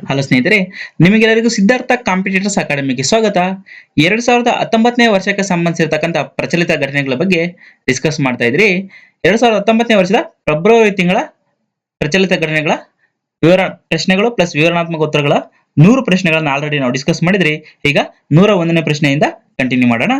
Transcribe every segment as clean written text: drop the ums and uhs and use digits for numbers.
Hello ಸ್ನೇಹಿತರೆ, ನಿಮಗೆಲ್ಲರಿಗೂ Siddhartha competitors ಅಕಾಡೆಮಿಗೆ ಸ್ವಾಗತ. 2019ನೇ ವರ್ಷಕ್ಕೆ ಸಂಬಂಧಿಸಿರ್ತಕ್ಕಂಥ ಪ್ರಚಲಿತ ಘಟನೆಗಳ ಬಗ್ಗೆ ಡಿಸ್ಕಸ್ ಮಾಡ್ತಾ ಇದ್ರಿ. 2019ನೇ ವರ್ಷದ ಫೆಬ್ರವರಿ ತಿಂಗಳ ಪ್ರಚಲಿತ ಘಟನೆಗಳ ವಿವರ ಪ್ರಶ್ನೆಗಳು ಪ್ಲಸ್ ವಿವರಣಾತ್ಮಕ ಉತ್ತರಗಳ 100 ಪ್ರಶ್ನೆಗಳನ್ನ ಆಲ್ರೆಡಿ ನಾವು ಡಿಸ್ಕಸ್ ಮಾಡಿದ್ರಿ. ಈಗ 101ನೇ ಪ್ರಶ್ನೆಯಿಂದ ಕಂಟಿನ್ಯೂ ಮಾಡೋಣ.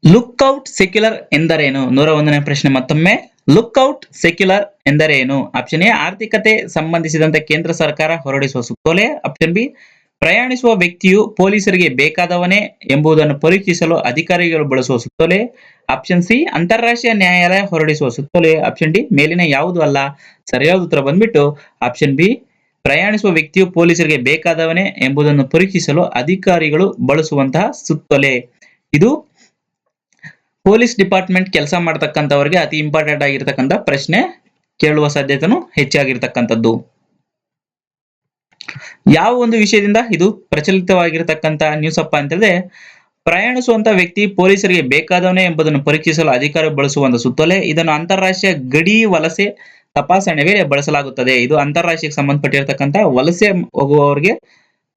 ಲುಕ್ಔಟ್ ಸೆಕ್ಯುಲರ್ ಎಂದರೇನು? 101ನೇ ಪ್ರಶ್ನೆ ಮತ್ತೊಮ್ಮೆ. ಲುಕ್ಔಟ್ ಸೆಕ್ಯುಲರ್ ಎಂದರೇನು? ಆಪ್ಷನ್ ಎ ಆರ್ಥಿಕತೆ ಸಂಬಂಧಿಸಿದಂತೆ ಕೇಂದ್ರ ಸರ್ಕಾರ ಹೊರಡಿಸುವ ಸುತ್ತೋಲೆ. ಆಪ್ಷನ್ ಬಿ ಪ್ರಯಾಣಿಸುವ ವ್ಯಕ್ತಿಯು ಪೊಲೀಸರಿಗೆ ಬೇಕಾದವನೇ ಎಂಬುದನ್ನು ಪರೀಕ್ಷಿಸಲು ಅಧಿಕಾರಿಗಳು ಬಳಸುವ ಸುತ್ತೋಲೆ. ಆಪ್ಷನ್ ಸಿ ಅಂತಾರಾಷ್ಟ್ರೀಯ ನ್ಯಾಯಾಲಯ ಹೊರಡಿಸುವ ಸುತ್ತೋಲೆ. ಆಪ್ಷನ್ ಡಿ ಮೇಲಿನ ಯಾವುದು ಅಲ್ಲ. ಸರಿಯಾದ ಉತ್ತರ ಬಂದ್ಬಿಟ್ಟು ಆಪ್ಷನ್ ಬಿ ಪ್ರಯಾಣಿಸುವ ವ್ಯಕ್ತಿಯು ಪೊಲೀಸರಿಗೆ ಬೇಕಾದವನೇ ಎಂಬುದನ್ನು ಪರೀಕ್ಷಿಸಲು ಅಧಿಕಾರಿಗಳು ಬಳಸುವಂತಹ ಸುತ್ತೋಲೆ. ಇದು ಪೊಲೀಸ್ ಡಿಪಾರ್ಟ್ಮೆಂಟ್ ಕೆಲಸ ಮಾಡತಕ್ಕಂಥವ್ರಿಗೆ ಅತಿ ಇಂಪಾರ್ಟೆಂಟ್ ಆಗಿರ್ತಕ್ಕಂಥ ಪ್ರಶ್ನೆ ಕೇಳುವ ಸಾಧ್ಯತೆನೂ ಹೆಚ್ಚಾಗಿರ್ತಕ್ಕಂಥದ್ದು. ಯಾವ ಒಂದು ವಿಷಯದಿಂದ ಇದು ಪ್ರಚಲಿತವಾಗಿರ್ತಕ್ಕಂಥ ನ್ಯೂಸ್ ಅಪ್ಪ ಅಂತ ಹೇಳಿದ್ರೆ, ಪ್ರಯಾಣಿಸುವಂತ ವ್ಯಕ್ತಿ ಪೊಲೀಸರಿಗೆ ಬೇಕಾದವನೇ ಎಂಬುದನ್ನು ಪರೀಕ್ಷಿಸಲು ಅಧಿಕಾರಿ ಬಳಸುವ ಒಂದು ಸುತ್ತೋಲೆ. ಇದನ್ನು ಅಂತಾರಾಷ್ಟ್ರೀಯ ಗಡಿ ವಲಸೆ ತಪಾಸಣೆ ವೇಳೆ ಬಳಸಲಾಗುತ್ತದೆ. ಇದು ಅಂತಾರಾಷ್ಟ್ರೀಯಕ್ಕೆ ಸಂಬಂಧಪಟ್ಟಿರ್ತಕ್ಕಂಥ ವಲಸೆ ಹೋಗುವವರಿಗೆ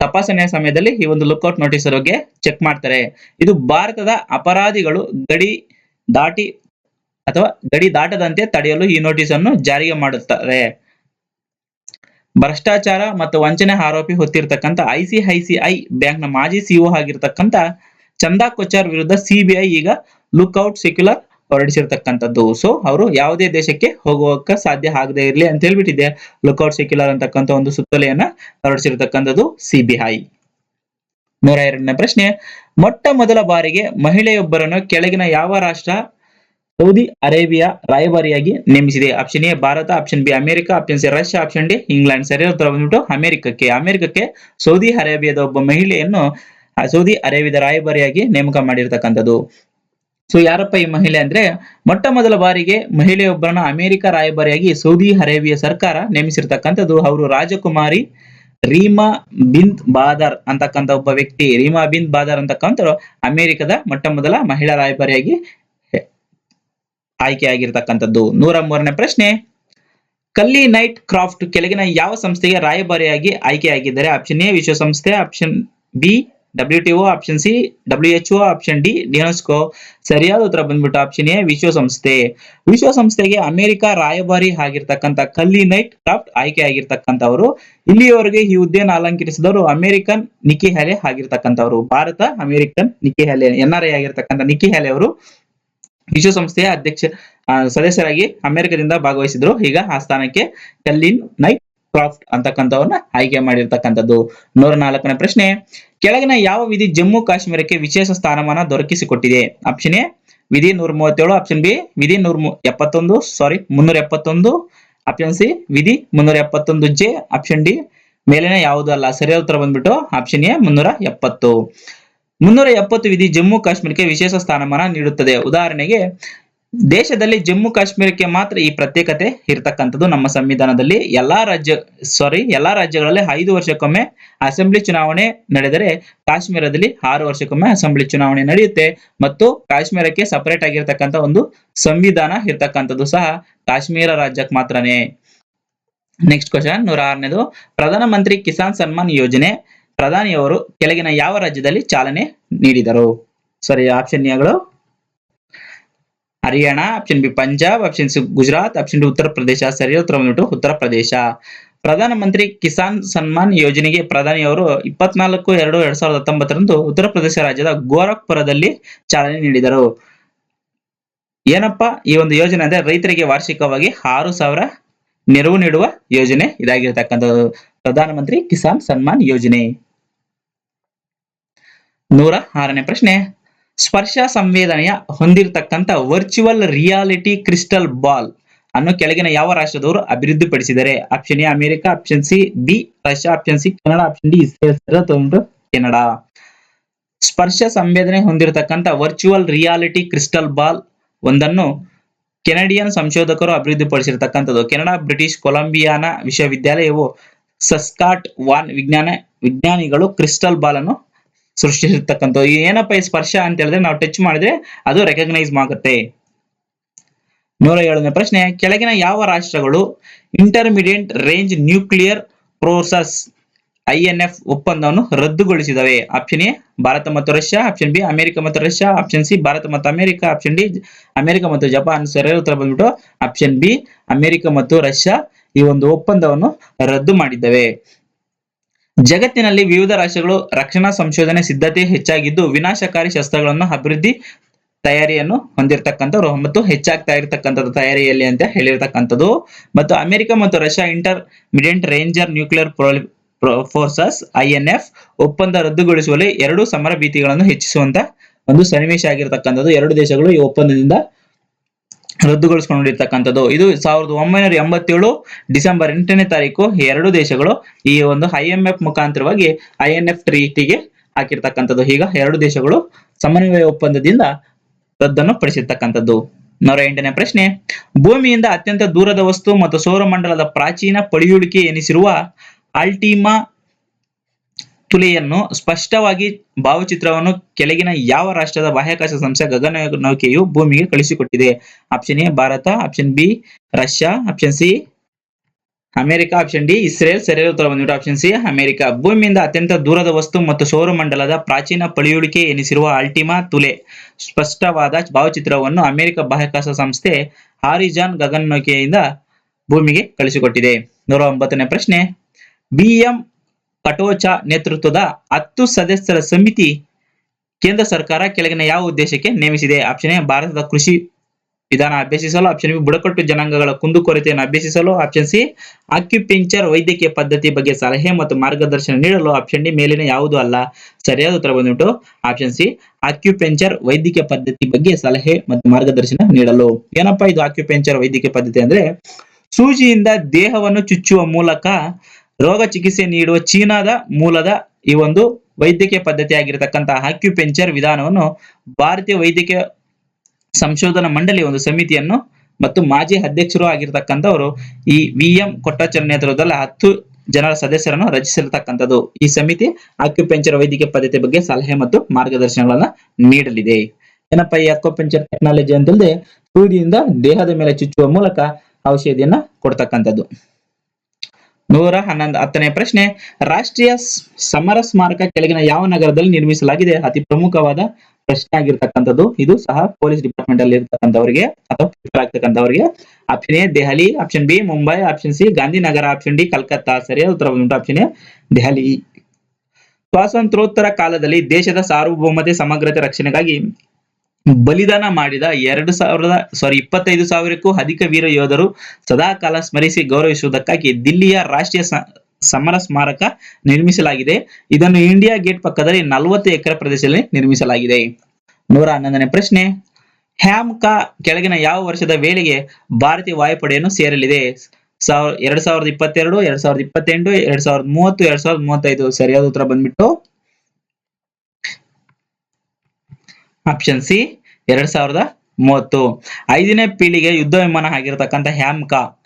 ತಪಾಸಣೆಯ ಸಮಯದಲ್ಲಿ ಈ ಒಂದು ಲುಕ್ಔಟ್ ನೋಟಿಸ್ ಬಗ್ಗೆ ಚೆಕ್ ಮಾಡ್ತಾರೆ. ಇದು ಭಾರತದ ಅಪರಾಧಿಗಳು ಗಡಿ ದಾಟಿ ಅಥವಾ ಗಡಿ ದಾಟದಂತೆ ತಡೆಯಲು ಈ ನೋಟಿಸ್ ಅನ್ನು ಜಾರಿಗೆ ಮಾಡುತ್ತಾರೆ. ಭ್ರಷ್ಟಾಚಾರ ಮತ್ತು ವಂಚನೆ ಆರೋಪಿ ಹೊತ್ತಿರ್ತಕ್ಕಂಥ ICICI ಬ್ಯಾಂಕ್ ನ ಮಾಜಿ ಸಿಇಒ ಆಗಿರ್ತಕ್ಕಂಥ ಚಂದಾ ಕೊಚ್ಚಾರ್ ವಿರುದ್ಧ CBI ಈಗ ಲುಕ್ಔಟ್ ಸೆಕ್ಯುಲರ್ ಹೊರಡಿಸಿರ್ತಕ್ಕಂಥದ್ದು. ಸೊ ಅವರು ಯಾವುದೇ ದೇಶಕ್ಕೆ ಹೋಗೋಕೆ ಸಾಧ್ಯ ಆಗದೆ ಇರಲಿ ಅಂತ ಹೇಳ್ಬಿಟ್ಟಿದೆ ಲುಕ್ಔಟ್ ಸೆಕ್ಯುಲರ್ ಅಂತಕ್ಕಂಥ ಒಂದು ಸುತ್ತೋಲೆಯನ್ನ ಹೊರಡಿಸಿರ್ತಕ್ಕಂಥದ್ದು CBI. 102ನೇ ಪ್ರಶ್ನೆ. ಮೊಟ್ಟ ಮೊದಲ ಬಾರಿಗೆ ಮಹಿಳೆಯೊಬ್ಬರನ್ನು ಕೆಳಗಿನ ಯಾವ ರಾಷ್ಟ್ರ ಸೌದಿ ಅರೇಬಿಯಾ ರಾಯಭಾರಿಯಾಗಿ ನೇಮಿಸಿದೆ? Option A Bharat, option B America, option C Russia, option D England. ಸರಿಯಾದ ಉತ್ತರ ಬಂದ್ಬಿಟ್ಟು ಅಮೆರಿಕಕ್ಕೆ ಸೌದಿ ಅರೇಬಿಯಾದ ಒಬ್ಬ ಮಹಿಳೆಯನ್ನು ಸೌದಿ ಅರೇಬಿಯಾದ ರಾಯಭಾರಿಯಾಗಿ ನೇಮಕ ಮಾಡಿರ್ತಕ್ಕಂಥದ್ದು. ಸೊ ಯಾರಪ್ಪ ಈ ಮಹಿಳೆ ಅಂದ್ರೆ, ಮೊಟ್ಟ ಮೊದಲ ಬಾರಿಗೆ ಮಹಿಳೆಯೊಬ್ಬರನ್ನ ಅಮೆರಿಕ ರಾಯಭಾರಿಯಾಗಿ ಸೌದಿ ಅರೇಬಿಯಾ ಸರ್ಕಾರ ನೇಮಿಸಿರ್ತಕ್ಕಂಥದ್ದು. ಅವರು ರಾಜಕುಮಾರಿ ರೀಮಾ ಬಿಂತ್ ಬಾದರ್ ಅಂತಕ್ಕಂಥ ಒಬ್ಬ ವ್ಯಕ್ತಿ. ರೀಮಾ ಬಿಂತ್ ಬಾದರ್ ಅಂತಕ್ಕಂಥ ಅಮೆರಿಕದ ಮೊಟ್ಟ ಮೊದಲ ಮಹಿಳಾ ರಾಯಭಾರಿಯಾಗಿ ಆಯ್ಕೆಯಾಗಿರ್ತಕ್ಕಂಥದ್ದು. 103ನೇ ಪ್ರಶ್ನೆ. ಕಲ್ಲಿ ನೈಟ್ ಕ್ರಾಫ್ಟ್ ಕೆಳಗಿನ ಯಾವ ಸಂಸ್ಥೆಗೆ ರಾಯಭಾರಿಯಾಗಿ ಆಯ್ಕೆಯಾಗಿದ್ದಾರೆ? ಆಪ್ಷನ್ ಎ ವಿಶ್ವಸಂಸ್ಥೆ, option B WTO, option C WHO, option D UNESCO. ಸರಿಯಾದ ಉತ್ತರ ಬಂದ್ಬಿಟ್ಟು ಆಪ್ಷನ್ ಎ ವಿಶ್ವಸಂಸ್ಥೆ. ವಿಶ್ವಸಂಸ್ಥೆಗೆ ಅಮೆರಿಕ ರಾಯಭಾರಿ ಆಗಿರ್ತಕ್ಕಂಥ ಕಲ್ಲಿ ನೈಟ್ ಕ್ರಾಫ್ಟ್ ಆಯ್ಕೆ ಆಗಿರ್ತಕ್ಕಂಥವರು. ಇಲ್ಲಿಯವರೆಗೆ ಈ ಹುದ್ದೆಯನ್ನು ಅಲಂಕರಿಸಿದವರು ಅಮೆರಿಕನ್ ನಿಕ್ಕಿ ಹ್ಯಾಲೆ ಆಗಿರ್ತಕ್ಕಂಥವ್ರು. ಭಾರತ ಅಮೆರಿಕನ್ ನಿಕ್ಕಿ ಹ್ಯಾಲೆ NRI ಆಗಿರ್ತಕ್ಕಂಥ ನಿಕ್ಕಿ ಹ್ಯಾಲೆ ಅವರು ವಿಶ್ವಸಂಸ್ಥೆಯ ಸದಸ್ಯರಾಗಿ ಅಮೆರಿಕದಿಂದ ಭಾಗವಹಿಸಿದ್ರು. ಈಗ ಆ ಸ್ಥಾನಕ್ಕೆ ಕಲ್ಲಿನ್ ನೈಟ್ ಕ್ರಾಫ್ಟ್ ಅಂತಕ್ಕಂಥವ್ರನ್ನ ಆಯ್ಕೆ ಮಾಡಿರ್ತಕ್ಕಂಥದ್ದು. 104ನೇ ಪ್ರಶ್ನೆ. ಕೆಳಗಿನ ಯಾವ ವಿಧಿ ಜಮ್ಮು ಕಾಶ್ಮೀರಕ್ಕೆ ವಿಶೇಷ ಸ್ಥಾನಮಾನ ದೊರಕಿಸಿಕೊಟ್ಟಿದೆ? ಆಪ್ಷನ್ ಎ ವಿಧಿ 137, ಆಪ್ಷನ್ ಬಿ ವಿಧಿ 371, ಆಪ್ಷನ್ ಸಿ ವಿಧಿ 371J, ಆಪ್ಷನ್ ಡಿ ಮೇಲಿನ ಯಾವುದು ಅಲ್ಲ. ಸರಿಯಾದ ಉತ್ತರ ಬಂದ್ಬಿಟ್ಟು ಆಪ್ಷನ್ ಎ 370. 370 ವಿಧಿ ಜಮ್ಮು ಕಾಶ್ಮೀರಕ್ಕೆ ವಿಶೇಷ ಸ್ಥಾನಮಾನ ನೀಡುತ್ತದೆ. ಉದಾಹರಣೆಗೆ, ದೇಶದಲ್ಲಿ ಜಮ್ಮು ಕಾಶ್ಮೀರಕ್ಕೆ ಮಾತ್ರ ಈ ಪ್ರತ್ಯೇಕತೆ ಇರತಕ್ಕಂಥದ್ದು. ನಮ್ಮ ಸಂವಿಧಾನದಲ್ಲಿ ಎಲ್ಲಾ ರಾಜ್ಯಗಳಲ್ಲಿ 5 ವರ್ಷಕ್ಕೊಮ್ಮೆ ಅಸೆಂಬ್ಲಿ ಚುನಾವಣೆ ನಡೆದರೆ ಕಾಶ್ಮೀರದಲ್ಲಿ 6 ವರ್ಷಕ್ಕೊಮ್ಮೆ ಅಸೆಂಬ್ಲಿ ಚುನಾವಣೆ ನಡೆಯುತ್ತೆ. ಮತ್ತು ಕಾಶ್ಮೀರಕ್ಕೆ ಸಪರೇಟ್ ಆಗಿರ್ತಕ್ಕಂಥ ಒಂದು ಸಂವಿಧಾನ ಇರ್ತಕ್ಕಂಥದ್ದು ಸಹ ಕಾಶ್ಮೀರ ರಾಜ್ಯಕ್ಕೆ ಮಾತ್ರನೇ. ನೆಕ್ಸ್ಟ್ ಕ್ವಶನ್ 106ನೇದು. ಪ್ರಧಾನಮಂತ್ರಿ ಕಿಸಾನ್ ಸನ್ಮಾನ್ ಯೋಜನೆ ಪ್ರಧಾನಿಯವರು ಕೆಳಗಿನ ಯಾವ ರಾಜ್ಯದಲ್ಲಿ ಚಾಲನೆ ನೀಡಿದರು? ಸರಿ, ಆಪ್ಷನ್ ಎಗಳು Haryana, option B Punjab, option C Gujarat, option D Uttar Pradesh. ಸರಿಯಾದ ಉತ್ತರ ಬಂದ್ಬಿಟ್ಟು ಉತ್ತರ ಪ್ರದೇಶ. ಪ್ರಧಾನಮಂತ್ರಿ ಕಿಸಾನ್ ಸನ್ಮಾನ್ ಯೋಜನೆಗೆ ಪ್ರಧಾನಿಯವರು 24/2/2019 ಉತ್ತರ ಪ್ರದೇಶ ರಾಜ್ಯದ ಗೋರಖ್ಪುರದಲ್ಲಿ ಚಾಲನೆ ನೀಡಿದರು. ಏನಪ್ಪಾ ಈ ಒಂದು ಯೋಜನೆ ಅಂದ್ರೆ, ರೈತರಿಗೆ ವಾರ್ಷಿಕವಾಗಿ 6,000 ನೆರವು ನೀಡುವ ಯೋಜನೆ ಇದಾಗಿರ್ತಕ್ಕಂಥದ್ದು ಪ್ರಧಾನಮಂತ್ರಿ ಕಿಸಾನ್ ಸನ್ಮಾನ್ ಯೋಜನೆ. 106ನೇ ಪ್ರಶ್ನೆ. ಸ್ಪರ್ಶ ಸಂವೇದನೆಯ ಹೊಂದಿರತಕ್ಕಂಥ ವರ್ಚುವಲ್ ರಿಯಾಲಿಟಿ ಕ್ರಿಸ್ಟಲ್ ಬಾಲ್ ಅನ್ನು ಕೆಳಗಿನ ಯಾವ ರಾಷ್ಟ್ರದವರು ಅಭಿವೃದ್ಧಿಪಡಿಸಿದ್ದಾರೆ? Option A America, option C B Russia, option C Canada, option D Canada. ಸ್ಪರ್ಶ ಸಂವೇದನೆ ಹೊಂದಿರತಕ್ಕಂಥ ವರ್ಚುವಲ್ ರಿಯಾಲಿಟಿ ಕ್ರಿಸ್ಟಲ್ ಬಾಲ್ ಒಂದನ್ನು ಕೆನಡಿಯನ್ ಸಂಶೋಧಕರು ಅಭಿವೃದ್ಧಿಪಡಿಸಿರ್ತಕ್ಕಂಥದ್ದು. ಕೆನಡಾ ಬ್ರಿಟಿಷ್ ಕೊಲಂಬಿಯಾನ ವಿಶ್ವವಿದ್ಯಾಲಯವು ಸಸ್ಕಾಟ್ ವಾನ್ ವಿಜ್ಞಾನಿಗಳು ಕ್ರಿಸ್ಟಲ್ ಬಾಲ್ ಅನ್ನು ಸೃಷ್ಟಿಸಿರ್ತಕ್ಕಂಥದ್ದು. ಏನಪ್ಪ ಈ ಸ್ಪರ್ಶ ಅಂತ ಹೇಳಿದ್ರೆ, ನಾವು ಟಚ್ ಮಾಡಿದ್ರೆ ಅದು ರೆಕಗ್ನೈಸ್ ಆಗುತ್ತೆ. 107ನೇ ಪ್ರಶ್ನೆ, ಕೆಳಗಿನ ಯಾವ ರಾಷ್ಟ್ರಗಳು intermediate range nuclear process INF ಒಪ್ಪಂದವನ್ನು ರದ್ದುಗೊಳಿಸಿದವೆ? ಆಪ್ಷನ್ ಎ ಭಾರತ ಮತ್ತು ರಷ್ಯಾ, ಆಪ್ಷನ್ ಬಿ ಅಮೆರಿಕ ಮತ್ತು ರಷ್ಯಾ, ಆಪ್ಷನ್ ಸಿ ಭಾರತ ಮತ್ತು ಅಮೆರಿಕ, ಆಪ್ಷನ್ ಡಿ ಅಮೆರಿಕ ಮತ್ತು ಜಪಾನ್. ಸರಿಯಾದ ಉತ್ತರ ಬಂದ್ಬಿಟ್ಟು ಆಪ್ಷನ್ ಬಿ ಅಮೆರಿಕ ಮತ್ತು ರಷ್ಯಾ ಈ ಒಂದು ಒಪ್ಪಂದವನ್ನು ರದ್ದು ಮಾಡಿದ್ದವೆ. ಜಗತ್ತಿನಲ್ಲಿ ವಿವಿಧ ರಾಷ್ಟ್ರಗಳು ರಕ್ಷಣಾ ಸಂಶೋಧನೆ ಸಿದ್ಧತೆ ಹೆಚ್ಚಾಗಿದ್ದು ವಿನಾಶಕಾರಿ ಶಸ್ತ್ರಗಳನ್ನು ಅಭಿವೃದ್ಧಿ ತಯಾರಿಯನ್ನು ಹೊಂದಿರತಕ್ಕಂಥವ್ರು ಮತ್ತು ಹೆಚ್ಚಾಗ್ತಾ ಇರತಕ್ಕಂಥದ್ದು ತಯಾರಿಯಲ್ಲಿ ಅಂತ ಹೇಳಿರ್ತಕ್ಕಂಥದ್ದು. ಮತ್ತು ಅಮೆರಿಕ ಮತ್ತು Russia intermediate ranger nuclear forces INF ಒಪ್ಪಂದ ರದ್ದುಗೊಳಿಸುವಲ್ಲಿ ಎರಡು ಸಮರ ಭೀತಿಗಳನ್ನು ಹೆಚ್ಚಿಸುವಂತ ಒಂದು ಸನ್ನಿವೇಶ ಆಗಿರತಕ್ಕಂಥದ್ದು. ಎರಡು ದೇಶಗಳು ಈ ಒಪ್ಪಂದದಿಂದ ರದ್ದುಗೊಳಿಸಿಕೊಂಡಿರ್ತಕ್ಕಂಥದ್ದು. ಇದು 1987 ಡಿಸೆಂಬರ್ 8ನೇ ತಾರೀಕು ಎರಡು ದೇಶಗಳು ಈ ಒಂದು ಐಎಂಎಫ್ ಮುಖಾಂತರವಾಗಿ ಐಎನ್ಎಫ್ ಟ್ರೀಟಿಗೆ ಹಾಕಿರ್ತಕ್ಕಂಥದ್ದು. ಈಗ ಎರಡು ದೇಶಗಳು ಸಮನ್ವಯ ಒಪ್ಪಂದದಿಂದ ರದ್ದನ್ನು ಪಡಿಸಿರ್ತಕ್ಕಂಥದ್ದು. 108ನೇ ಪ್ರಶ್ನೆ, ಭೂಮಿಯಿಂದ ಅತ್ಯಂತ ದೂರದ ವಸ್ತು ಮತ್ತು ಸೌರಮಂಡಲದ ಪ್ರಾಚೀನ ಪಳೆಯುಳಿಕೆ ಎನಿಸಿರುವ ಆಲ್ಟಿಮಾ ತುಲೆಯನ್ನು ಸ್ಪಷ್ಟವಾಗಿ ಭಾವಚಿತ್ರವನ್ನು ಕೆಳಗಿನ ಯಾವ ರಾಷ್ಟ್ರದ ಬಾಹ್ಯಾಕಾಶ ಸಂಸ್ಥೆ ಗಗನನೌಕೆಯು ಭೂಮಿಗೆ ಕಳುಹಿಸಿಕೊಟ್ಟಿದೆ? Option A Bharat, option B Russia, option C America, option D Israel. ಸರಿಯಾದ ಉತ್ತರ ಬಂದ್ಬಿಟ್ಟು ಆಪ್ಷನ್ ಸಿ ಅಮೆರಿಕ. ಭೂಮಿಯಿಂದ ಅತ್ಯಂತ ದೂರದ ವಸ್ತು ಮತ್ತು ಸೌರಮಂಡಲದ ಪ್ರಾಚೀನ ಪಳೆಯುಳಿಕೆ ಎನಿಸಿರುವ ಆಲ್ಟಿಮಾ ತುಲೆ ಸ್ಪಷ್ಟವಾದ ಭಾವಚಿತ್ರವನ್ನು ಅಮೆರಿಕ ಬಾಹ್ಯಾಕಾಶ ಸಂಸ್ಥೆ ಹಾರಿಜಾನ್ ಗಗನನೌಕೆಯಿಂದ ಭೂಮಿಗೆ ಕಳುಹಿಸಿಕೊಟ್ಟಿದೆ. 109ನೇ ಪ್ರಶ್ನೆ, ಬಿ.ಎಂ. ಕಟೋಚಾ ನೇತೃತ್ವದ 10 ಸದಸ್ಯರ ಸಮಿತಿ ಕೇಂದ್ರ ಸರ್ಕಾರ ಕೆಳಗಿನ ಯಾವ ಉದ್ದೇಶಕ್ಕೆ ನೇಮಿಸಿದೆ? ಆಪ್ಷನ್ ಎ ಭಾರತದ ಕೃಷಿ ವಿಧಾನ ಅಭ್ಯಸಿಸಲು, ಆಪ್ಷನ್ ಬಿ ಬುಡಕಟ್ಟು ಜನಾಂಗಗಳ ಕುಂದುಕೊರತೆಯನ್ನು ಅಭ್ಯಸಿಸಲು, ಆಪ್ಷನ್ ಸಿ ಆಕ್ಯುಪಂಕ್ಚರ್ ವೈದ್ಯಕೀಯ ಪದ್ಧತಿ ಬಗ್ಗೆ ಸಲಹೆ ಮತ್ತು ಮಾರ್ಗದರ್ಶನ ನೀಡಲು, ಆಪ್ಷನ್ ಡಿ ಮೇಲಿನ ಯಾವುದು ಅಲ್ಲ. ಸರಿಯಾದ ಉತ್ತರ ಬಂದ್ಬಿಟ್ಟು ಆಪ್ಷನ್ ಸಿ ಆಕ್ಯುಪಂಕ್ಚರ್ ವೈದ್ಯಕೀಯ ಪದ್ಧತಿ ಬಗ್ಗೆ ಸಲಹೆ ಮತ್ತು ಮಾರ್ಗದರ್ಶನ ನೀಡಲು. ಏನಪ್ಪಾ ಇದು ಆಕ್ಯುಪಂಕ್ಚರ್ ವೈದ್ಯಕೀಯ ಪದ್ಧತಿ ಅಂದ್ರೆ ಸೂಜಿಯಿಂದ ದೇಹವನ್ನು ಚುಚ್ಚುವ ಮೂಲಕ ರೋಗ ಚಿಕಿತ್ಸೆ ನೀಡುವ ಚೀನಾದ ಮೂಲದ ಈ ಒಂದು ವೈದ್ಯಕೀಯ ಪದ್ಧತಿ ಆಗಿರತಕ್ಕಂತಹ ಆಕ್ಯುಪಂಕ್ಚರ್ ವಿಧಾನವನ್ನು ಭಾರತೀಯ ವೈದ್ಯಕೀಯ ಸಂಶೋಧನಾ ಮಂಡಳಿ ಒಂದು ಸಮಿತಿಯನ್ನು ಮತ್ತು ಮಾಜಿ ಅಧ್ಯಕ್ಷರು ಆಗಿರತಕ್ಕಂಥವರು ಈ ವಿ.ಎಂ. ಕೊಟ್ಟಾಚಾ ನೇತೃತ್ವದಲ್ಲಿ 10 ಜನರ ಸದಸ್ಯರನ್ನು ರಚಿಸಿರತಕ್ಕಂಥದ್ದು. ಈ ಸಮಿತಿ ಆಕ್ಯುಪಂಕ್ಚರ್ ವೈದ್ಯಕೀಯ ಪದ್ಧತಿ ಬಗ್ಗೆ ಸಲಹೆ ಮತ್ತು ಮಾರ್ಗದರ್ಶನಗಳನ್ನ ನೀಡಲಿದೆ. ಏನಪ್ಪಾ ಈ ಆಕ್ಯುಪಂಕ್ಚರ್ ಟೆಕ್ನಾಲಜಿ ಅಂತಂದ್ರೆ ಸೂಜಿಯಿಂದ ದೇಹದ ಮೇಲೆ ಚುಚ್ಚುವ ಮೂಲಕ ಔಷಧಿಯನ್ನ ಕೊಡ್ತಕ್ಕಂಥದ್ದು. 110ನೇ ಪ್ರಶ್ನೆ, ರಾಷ್ಟ್ರೀಯ ಸಮರ ಸ್ಮಾರಕ ಕೆಳಗಿನ ಯಾವ ನಗರದಲ್ಲಿ ನಿರ್ಮಿಸಲಾಗಿದೆ? ಅತಿ ಪ್ರಮುಖವಾದ ಪ್ರಶ್ನೆ ಆಗಿರ್ತಕ್ಕಂಥದ್ದು. ಇದು ಸಹ ಪೊಲೀಸ್ ಡಿಪಾರ್ಟ್ಮೆಂಟ್ ಅಲ್ಲಿ ಇರ್ತಕ್ಕಂಥವರಿಗೆ ಅಥವಾ ಆಗ್ತಕ್ಕಂಥವರಿಗೆ. Option A Delhi, option B Mumbai, option C Gandhinagar, option D Calcutta. ಸರಿಯಾದ ಉತ್ತರ ಬಂದ್ಬಿಟ್ಟು ಆಪ್ಷನ್ ಎ ದೆಹಲಿ. ಸ್ವಾತಂತ್ರ್ಯೋತ್ತರ ಕಾಲದಲ್ಲಿ ದೇಶದ ಸಾರ್ವಭೌಮತೆ ಸಮಗ್ರತೆ ರಕ್ಷಣೆಗಾಗಿ ಬಲಿದಾನ ಮಾಡಿದ 25,000ಕ್ಕೂ ಅಧಿಕ ವೀರ ಯೋಧರು ಸದಾಕಾಲ ಸ್ಮರಿಸಿ ಗೌರವಿಸುವುದಕ್ಕಾಗಿ ದಿಲ್ಲಿಯ ರಾಷ್ಟ್ರೀಯ ಸಮರ ಸ್ಮಾರಕ ನಿರ್ಮಿಸಲಾಗಿದೆ. ಇದನ್ನು ಇಂಡಿಯಾ ಗೇಟ್ ಪಕ್ಕದಲ್ಲಿ 40 ಎಕರೆ ಪ್ರದೇಶದಲ್ಲಿ ನಿರ್ಮಿಸಲಾಗಿದೆ. 111ನೇ ಪ್ರಶ್ನೆ, ಹ್ಯಾಮ್ಕಾ ಕೆಳಗಿನ ಯಾವ ವರ್ಷದ ವೇಳೆಗೆ ಭಾರತೀಯ ವಾಯುಪಡೆಯನ್ನು ಸೇರಲಿದೆ? 2022, 2028, 2030, 2035. ಸರಿಯಾದ ಉತ್ತರ ಬಂದ್ಬಿಟ್ಟು ಆಪ್ಷನ್ ಸಿ 2030. 5ನೇ ಪೀಳಿಗೆ ಯುದ್ಧ ವಿಮಾನ ಆಗಿರತಕ್ಕಂಥ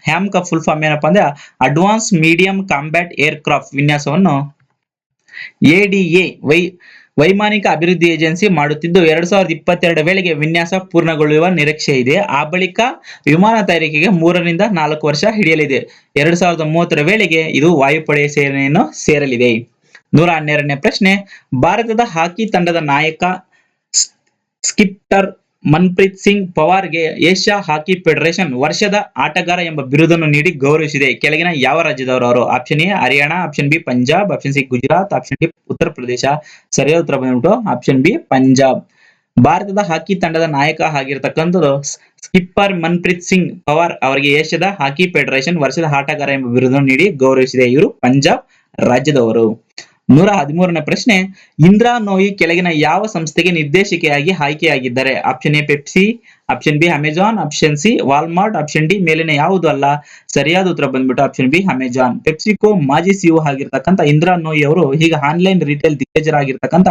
ಹ್ಯಾಮ್ಕಾ ಫುಲ್ ಫಾರ್ಮ್ ಏನಪ್ಪಾ ಅಂದ್ರೆ advance medium combat air craft ವಿನ್ಯಾಸವನ್ನು ಎಡಿಎ ವೈಮಾನಿಕ ಅಭಿವೃದ್ಧಿ ಏಜೆನ್ಸಿ ಮಾಡುತ್ತಿದ್ದು 2022 ವೇಳೆಗೆ ವಿನ್ಯಾಸ ಪೂರ್ಣಗೊಳ್ಳುವ ನಿರೀಕ್ಷೆ ಇದೆ. ಆ ಬಳಿಕ ವಿಮಾನ ತಯಾರಿಕೆಗೆ 3 ರಿಂದ 4 ವರ್ಷ ಹಿಡಿಯಲಿದೆ. 2030ರ ವೇಳೆಗೆ ಇದು ವಾಯುಪಡೆಯ ಸೇನೆಯನ್ನು ಸೇರಲಿದೆ. 112ನೇ ಪ್ರಶ್ನೆ, ಭಾರತದ ಹಾಕಿ ತಂಡದ ನಾಯಕ ಸ್ಕಿಪ್ಪರ್ ಮನ್ಪ್ರೀತ್ ಸಿಂಗ್ ಪವಾರ್ಗೆ ಏಷ್ಯಾ ಹಾಕಿ ಫೆಡರೇಷನ್ ವರ್ಷದ ಆಟಗಾರ ಎಂಬ ಬಿರುದನ್ನು ನೀಡಿ ಗೌರವಿಸಿದೆ. ಕೆಳಗಿನ ಯಾವ ರಾಜ್ಯದವರು ಅವರು? Option A Haryana, option B Punjab, option C Gujarat, option D Uttar Pradesh. ಸರಿಯಾದ ಉತ್ತರ ಬಂದ್ಬಿಟ್ಟು ಆಪ್ಷನ್ ಬಿ ಪಂಜಾಬ್. ಭಾರತದ ಹಾಕಿ ತಂಡದ ನಾಯಕ ಆಗಿರತಕ್ಕಂಥದ್ದು ಸ್ಕಿಪ್ಪರ್ ಮನ್ಪ್ರೀತ್ ಸಿಂಗ್ ಪವಾರ್ ಅವರಿಗೆ ಏಷ್ಯಾದ ಹಾಕಿ ಫೆಡರೇಷನ್ ವರ್ಷದ ಆಟಗಾರ ಎಂಬ ಬಿರುದನ್ನು ನೀಡಿ ಗೌರವಿಸಿದೆ. ಇವರು ಪಂಜಾಬ್ ರಾಜ್ಯದವರು. 113ನೇ ಪ್ರಶ್ನೆ, ಇಂದ್ರಾ ನೋಯಿ ಕೆಳಗಿನ ಯಾವ ಸಂಸ್ಥೆಗೆ ನಿರ್ದೇಶಕಿಯಾಗಿ ಆಯ್ಕೆಯಾಗಿದ್ದಾರೆ? Option A Pepsi, option B Amazon, option C Walmart, option D ಮೇಲಿನ ಯಾವುದು ಅಲ್ಲ. ಸರಿಯಾದ ಉತ್ತರ ಬಂದ್ಬಿಟ್ಟು ಆಪ್ಷನ್ ಬಿ ಅಮೆಜಾನ್. ಪೆಪ್ಸಿಕೋ ಮಾಜಿ ಸಿಇಒ ಆಗಿರ್ತಕ್ಕಂಥ ಇಂದ್ರಾ ನೋಯಿ ಅವರು ಈಗ ಆನ್ಲೈನ್ ರಿಟೇಲ್ ದಿಗ್ಗಜರಾಗಿರ್ತಕ್ಕಂಥ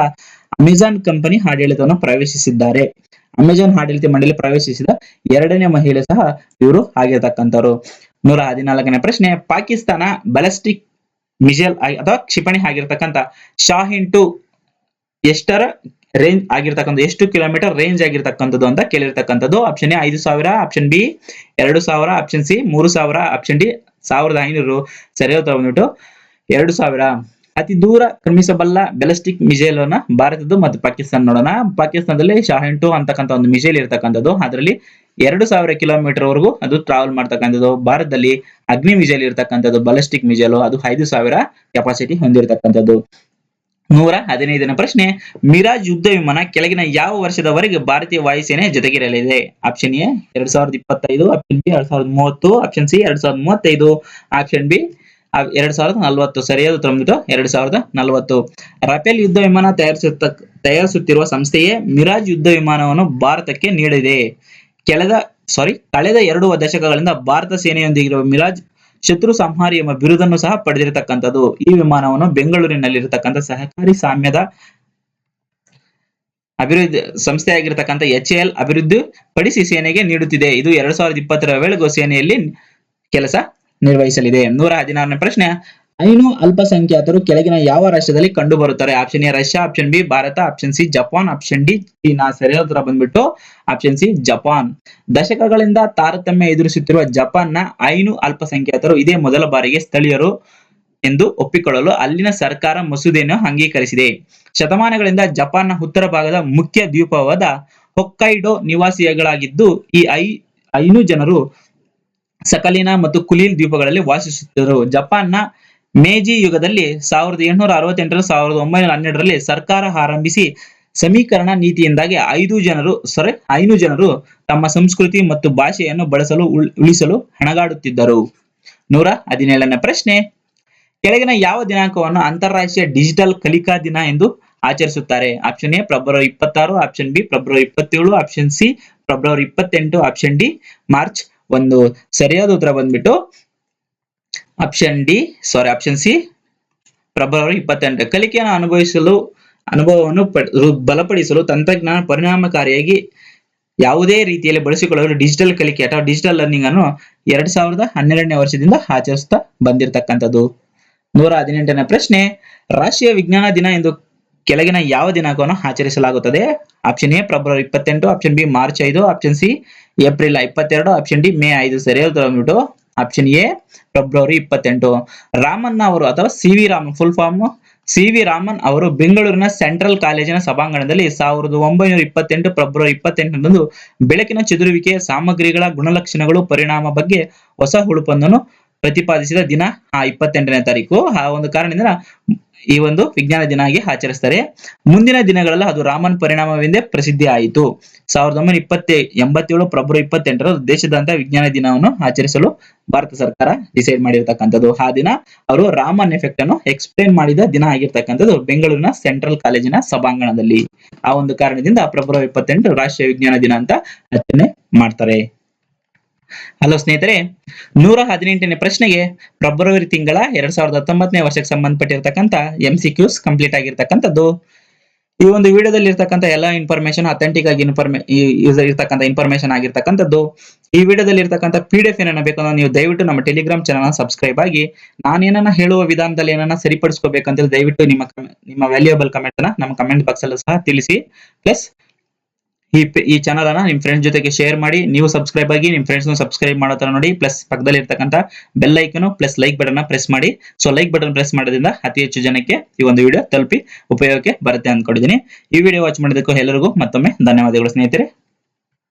ಅಮೆಜಾನ್ ಕಂಪನಿ ಆಡಳಿತವನ್ನು ಪ್ರವೇಶಿಸಿದ್ದಾರೆ. ಅಮೆಜಾನ್ ಆಡಳಿತ ಮಂಡಳಿ ಪ್ರವೇಶಿಸಿದ 2ನೇ ಮಹಿಳೆ ಸಹ ಇವರು ಆಗಿರ್ತಕ್ಕಂಥವ್ರು. 114ನೇ ಪ್ರಶ್ನೆ, ಪಾಕಿಸ್ತಾನ ಬ್ಯಾಲಿಸ್ಟಿಕ್ ಮಿಸೈಲ್ ಅಥವಾ ಕ್ಷಿಪಣಿ ಆಗಿರತಕ್ಕಂತ ಶಾಹಿನ್ 2 ಎಷ್ಟರ ರೇಂಜ್ ಆಗಿರ್ತಕ್ಕಂಥ ಎಷ್ಟು ಕಿಲೋಮೀಟರ್ ರೇಂಜ್ ಆಗಿರ್ತಕ್ಕಂಥದ್ದು ಅಂತ ಕೇಳಿರ್ತಕ್ಕಂಥದ್ದು. Option A 5,000, option B 2,000, option C 3,000, option D 1,500. ಸರಿಯಾದ ಉತ್ತರ ಬಂದ್ಬಿಟ್ಟು 2,000. ಅತಿ ದೂರ ಕ್ರಮಿಸಬಲ್ಲ ಬ್ಯಾಲಿಸ್ಟಿಕ್ ಮಿಸೈಲ್ ಅನ್ನ ಭಾರತದ್ದು ಮತ್ತು ಪಾಕಿಸ್ತಾನ ನೋಡೋಣ. ಪಾಕಿಸ್ತಾನದಲ್ಲಿ ಶಾಹಿನ್ 2 ಅಂತಕ್ಕಂಥ ಒಂದು ಮಿಸೈಲ್ ಇರ್ತಕ್ಕಂಥದ್ದು. ಅದರಲ್ಲಿ 2,000 ಕಿಲೋಮೀಟರ್ ವರೆಗೂ ಅದು ಟ್ರಾವೆಲ್ ಮಾಡ್ತಕ್ಕಂಥದ್ದು. ಭಾರತದಲ್ಲಿ ಅಗ್ನಿ ಮಿಸೈಲ್ ಇರ್ತಕ್ಕಂಥದ್ದು, ಬ್ಯಾಲಿಸ್ಟಿಕ್ ಮಿಸೈಲ್, ಅದು 5,000 ಕೆಪಾಸಿಟಿ ಹೊಂದಿರತಕ್ಕಂಥದ್ದು. 115ನೇ ಪ್ರಶ್ನೆ, ಮಿರಾಜ್ ಯುದ್ಧ ವಿಮಾನ ಕೆಳಗಿನ ಯಾವ ವರ್ಷದವರೆಗೆ ಭಾರತೀಯ ವಾಯುಸೇನೆ ಜೊತೆಗಿರಲಿದೆ? Option A 2025, option B 2030, option C 2035, option B 2040. ಸರಿಯಾದ ಉತ್ತರ ಬಂದ್ಬಿಟ್ಟು 2040. ರಫೇಲ್ ಯುದ್ಧ ವಿಮಾನ ತಯಾರಿಸುತ್ತಿರುವ ಸಂಸ್ಥೆಯೇ ಮಿರಾಜ್ ಯುದ್ಧ ವಿಮಾನವನ್ನು ಭಾರತಕ್ಕೆ ನೀಡಿದೆ. ಕಳೆದ 2 ದಶಕಗಳಿಂದ ಭಾರತ ಸೇನೆಯೊಂದಿಗಿರುವ ಮಿರಾಜ್ ಶತ್ರು ಸಂಹಾರಿ ಎಂಬ ಬಿರುದನ್ನು ಸಹ ಪಡೆದಿರತಕ್ಕಂಥದ್ದು. ಈ ವಿಮಾನವನ್ನು ಬೆಂಗಳೂರಿನಲ್ಲಿರತಕ್ಕಂಥ ಸಹಕಾರಿ ಸಾಮ್ಯದ ಅಭಿವೃದ್ಧಿ ಸಂಸ್ಥೆಯಾಗಿರ್ತಕ್ಕಂಥ HAL ಅಭಿವೃದ್ಧಿ ಪಡಿಸಿ ಸೇನೆಗೆ ನೀಡುತ್ತಿದೆ. ಇದು 2020ರ ವೇಳೆಗೂ ಸೇನೆಯಲ್ಲಿ ಕೆಲಸ ನಿರ್ವಹಿಸಲಿದೆ. 116ನೇ ಪ್ರಶ್ನೆ, ಐನು ಅಲ್ಪಸಂಖ್ಯಾತರು ಕೆಳಗಿನ ಯಾವ ರಾಷ್ಟ್ರದಲ್ಲಿ ಕಂಡು ಬರುತ್ತಾರೆ? Option A Russia, option B Bharat, option C Japan, option D China. ಸರಿಯಾದ ಉತ್ತರ ಬಂದ್ಬಿಟ್ಟು ಆಪ್ಷನ್ ಸಿ ಜಪಾನ್. ದಶಕಗಳಿಂದ ತಾರತಮ್ಯ ಎದುರಿಸುತ್ತಿರುವ ಜಪಾನ್ನ ಐನು ಅಲ್ಪಸಂಖ್ಯಾತರು ಇದೇ ಮೊದಲ ಬಾರಿಗೆ ಸ್ಥಳೀಯರು ಎಂದು ಒಪ್ಪಿಕೊಳ್ಳಲು ಅಲ್ಲಿನ ಸರ್ಕಾರ ಮಸೂದೆಯನ್ನು ಅಂಗೀಕರಿಸಿದೆ. ಶತಮಾನಗಳಿಂದ ಜಪಾನ್ನ ಉತ್ತರ ಭಾಗದ ಮುಖ್ಯ ದ್ವೀಪವಾದ ಹೊಕ್ಕೈಡೋ ನಿವಾಸಿಗಳಾಗಿದ್ದು, ಈ ಐನು ಜನರು ಸಕಲಿನ ಮತ್ತು ಕುಲೀಲ್ ದ್ವೀಪಗಳಲ್ಲಿ ವಾಸಿಸುತ್ತಿದ್ದರು. ಜಪಾನ್ನ ಮೇಜಿ ಯುಗದಲ್ಲಿ 1868 1912ರಲ್ಲಿ ಸರ್ಕಾರ ಆರಂಭಿಸಿ ಸಮೀಕರಣ ನೀತಿಯಿಂದಾಗಿ ಐನು ಜನರು ತಮ್ಮ ಸಂಸ್ಕೃತಿ ಮತ್ತು ಭಾಷೆಯನ್ನು ಉಳಿಸಲು ಹೆಣಗಾಡುತ್ತಿದ್ದರು. 117ನೇ ಪ್ರಶ್ನೆ, ಕೆಳಗಿನ ಯಾವ ದಿನಾಂಕವನ್ನು ಅಂತಾರಾಷ್ಟ್ರೀಯ ಡಿಜಿಟಲ್ ಕಲಿಕಾ ದಿನ ಎಂದು ಆಚರಿಸುತ್ತಾರೆ? Option A February 26, option B February 27, option C February 28, option D March 1. ಸರಿಯಾದ ಉತ್ತರ ಬಂದ್ಬಿಟ್ಟು ಆಪ್ಷನ್ ಸಿ ಫೆಬ್ರವರಿ 28. ಕಲಿಕೆಯನ್ನು ಅನುಭವವನ್ನು ಬಲಪಡಿಸಲು ತಂತ್ರಜ್ಞಾನ ಪರಿಣಾಮಕಾರಿಯಾಗಿ ಯಾವುದೇ ರೀತಿಯಲ್ಲಿ ಬಳಸಿಕೊಳ್ಳಲು ಡಿಜಿಟಲ್ ಕಲಿಕೆ ಅಥವಾ ಡಿಜಿಟಲ್ ಲರ್ನಿಂಗ್ ಅನ್ನು 2012ನೇ ವರ್ಷದಿಂದ ಆಚರಿಸುತ್ತಾ ಬಂದಿರತಕ್ಕಂಥದ್ದು. 118ನೇ ಪ್ರಶ್ನೆ, ರಾಷ್ಟ್ರೀಯ ವಿಜ್ಞಾನ ದಿನ ಎಂದು ಕೆಳಗಿನ ಯಾವ ದಿನಾಂಕವನ್ನು ಆಚರಿಸಲಾಗುತ್ತದೆ? Option A February 28, option B March 5, option C April 22, option D May 5. ಸರಿಯಾದ ಉತ್ತರ ಬಂದ್ಬಿಟ್ಟು ಆಪ್ಷನ್ ಎ ಫೆಬ್ರವರಿ 28. ರಾಮಣ್ಣ ಅವರು ಅಥವಾ C V. Raman, full form C V. Raman ಅವರು ಬೆಂಗಳೂರಿನ ಸೆಂಟ್ರಲ್ ಕಾಲೇಜಿನ ಸಭಾಂಗಣದಲ್ಲಿ 1928 ಫೆಬ್ರವರಿ 28ರಂದು ಬೆಳಕಿನ ಚದುರುವಿಕೆಯ ಸಾಮಗ್ರಿಗಳ ಗುಣಲಕ್ಷಣಗಳು ಪರಿಣಾಮ ಬಗ್ಗೆ ಹೊಸ ಹುಡುಪೊಂದನ್ನು ಪ್ರತಿಪಾದಿಸಿದ ದಿನ ಆ 28ನೇ ತಾರೀಕು. ಆ ಒಂದು ಕಾರಣದಿಂದ ಈ ಒಂದು ವಿಜ್ಞಾನ ದಿನ ಆಗಿ ಆಚರಿಸ್ತಾರೆ. ಮುಂದಿನ ದಿನಗಳಲ್ಲಿ ಅದು ರಾಮನ್ ಪರಿಣಾಮವೆಂದೇ ಪ್ರಸಿದ್ಧಿ ಆಯಿತು. 1987 ಫೆಬ್ರವರಿ 28 ದೇಶದಾದ್ಯಂತ ವಿಜ್ಞಾನ ದಿನವನ್ನು ಆಚರಿಸಲು ಭಾರತ ಸರ್ಕಾರ ಡಿಸೈಡ್ ಮಾಡಿರ್ತಕ್ಕಂಥದ್ದು. ಆ ದಿನ ಅವರು ರಾಮನ್ ಎಫೆಕ್ಟ್ ಅನ್ನು ಎಕ್ಸ್ಪ್ಲೇನ್ ಮಾಡಿದ ದಿನ ಆಗಿರ್ತಕ್ಕಂಥದ್ದು ಬೆಂಗಳೂರಿನ ಸೆಂಟ್ರಲ್ ಕಾಲೇಜಿನ ಸಭಾಂಗಣದಲ್ಲಿ. ಆ ಒಂದು ಕಾರಣದಿಂದ ಫೆಬ್ರವರಿ 28 ರಾಷ್ಟ್ರೀಯ ವಿಜ್ಞಾನ ದಿನ ಅಂತ ಆಚರಣೆ ಮಾಡ್ತಾರೆ. ಹಲೋ ಸ್ನೇಹಿತರೆ, 118ನೇ ಪ್ರಶ್ನೆಗೆ ಫೆಬ್ರವರಿ ತಿಂಗಳ 2019ನೇ ವರ್ಷಕ್ಕೆ ಸಂಬಂಧಪಟ್ಟಿರ್ತಕ್ಕಂಥ MCQs ಕಂಪ್ಲೀಟ್ ಆಗಿರ್ತಕ್ಕಂಥದ್ದು. ಈ ಒಂದು ವಿಡಿಯೋದಲ್ಲಿ ಇರ್ತಕ್ಕಂಥ ಎಲ್ಲಾ ಇನ್ಫಾರ್ಮೇಶನ್ ಅಥೆಂಟಿಕ್ ಆಗಿ ಇರ್ತಕ್ಕಂಥ ಇನ್ಫಾರ್ಮೇಶನ್ ಆಗಿರ್ತಕ್ಕಂಥದ್ದು. ಈ ವಿಡಿಯೋದಲ್ಲಿ ಇರ್ತಕ್ಕಂಥ PDF ಏನನ್ನ ಬೇಕಂದ್ರೆ ನೀವು ದಯವಿಟ್ಟು ನಮ್ಮ ಟೆಲಿಗ್ರಾಮ್ ಚಾನಲ್ ಸಬ್ಸ್ಕ್ರೈಬ್ ಆಗಿ, ನಾನೇನನ್ನ ಹೇಳುವ ವಿಧಾನದಲ್ಲಿ ಏನನ್ನ ಸರಿಪಡಿಸ್ಕೋಬೇಕಂತ ದಯವಿಟ್ಟು ನಿಮ್ಮ ವ್ಯಾಲ್ಯೂಯಬಲ್ ಕಮೆಂಟ್ ಅನ್ನ ನಮ್ಮ ಕಮೆಂಟ್ ಬಾಕ್ಸ್ ಅಲ್ಲೂ ಸಹ ತಿಳಿಸಿ. ಪ್ಲಸ್ ಈ ಚಾನಲ್ ಅನ್ನ ನಿಮ್ ಫ್ರೆಂಡ್ಸ್ ಜೊತೆಗೆ ಶೇರ್ ಮಾಡಿ, ನೀವು ಸಬ್ಸ್ಕ್ರೈಬ್ ಆಗಿ ನಿಮ್ ಫ್ರೆಂಡ್ಸ್ ಸಬ್ಸ್ಕ್ರೈಬ್ ಮಾಡೋ ತರ ನೋಡಿ. ಪ್ಲಸ್ ಪಕ್ಕದಲ್ಲಿ ಇರ್ತಕ್ಕಂಥ bell icon plus like button press ಮಾಡಿ. ಸೊ ಲೈಕ್ ಬಟನ್ ಪ್ರೆಸ್ ಮಾಡೋದ್ರಿಂದ ಅತಿ ಹೆಚ್ಚು ಜನಕ್ಕೆ ಈ ಒಂದು ವಿಡಿಯೋ ತಲುಪಿ ಉಪಯೋಗಕ್ಕೆ ಬರುತ್ತೆ ಅಂದ್ಕೊಂಡಿದ್ದೀನಿ. ಈ ವಿಡಿಯೋ ವಾಚ್ ಮಾಡೋದಕ್ಕೂ ಎಲ್ಲರಿಗೂ ಮತ್ತೊಮ್ಮೆ ಧನ್ಯವಾದಗಳು ಸ್ನೇಹಿತರೆ.